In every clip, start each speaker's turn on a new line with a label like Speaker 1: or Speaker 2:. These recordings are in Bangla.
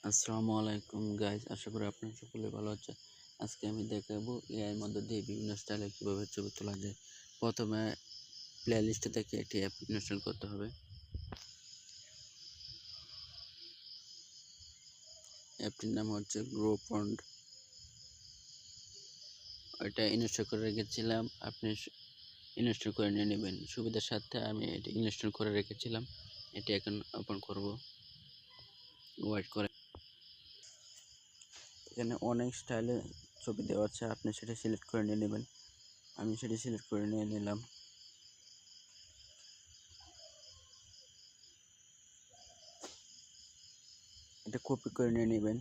Speaker 1: আসসালামু আলাইকুম গাইস, আশা করি আপনারা সকলে ভালো আছেন। আজকে আমি দেখাবো এআই মধ্য দিয়ে বিভিন্ন স্টাইলে কিভাবে ছবি তোলা যায়। প্রথমে প্লে লিস্টে থেকে একটি অ্যাপ ইনস্টল করতে হবে। অ্যাপটির নাম হচ্ছে গ্রো ফন্ট। ওইটা ইনস্টল করে রেখেছিলাম, আপনি ইনস্টল করে নিয়ে নেবেন সুবিধার সাথে। আমি এটি ইনস্টল করে রেখেছিলাম, এটি এখন ওপেন করব। ওয়েট করে, এখানে অনেক স্টাইলে ছবি দেওয়া আছে, আপনি সেটা সিলেক্ট করে নিয়ে নেবেন। আমি সেটি সিলেক্ট করে নিয়ে নিলাম। এটা কপি করে নিয়ে নেবেন।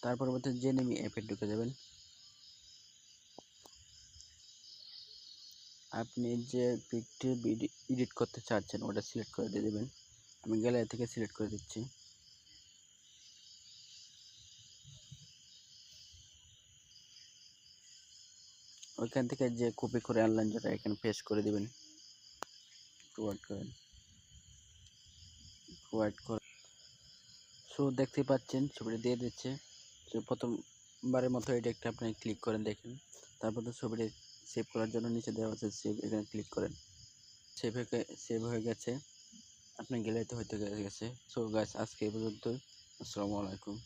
Speaker 1: তার পরবর্তী জেনিমি অ্যাপে ঢুকে যাবেন। আপনি যে পিকটি এডিট করতে চাচ্ছেন ওটা সিলেক্ট করে দিয়ে দেবেন। আমি গ্যালারি থেকে সিলেক্ট করে দিচ্ছি। ওইখান থেকে যে কপি করে আনলেন যেটা এখানে পেস্ট করে দিবেন। প্রোভাইড করে সো দেখতে পাচ্ছেন ছবিটা দিয়ে দিচ্ছে। তো প্রথমবারের মতো এটা একটা আপনি ক্লিক করেন, দেখেন। তারপর তো ছবিটি সেভ করার জন্য নিচে দেওয়া আছে সেভ, এখানে ক্লিক করেন। সেভ হয়ে গেছে, আপনার গ্যালারিতে হয়তো গেছে। সো গাইস, আজকে এই পর্যন্তই। আসসালামু আলাইকুম।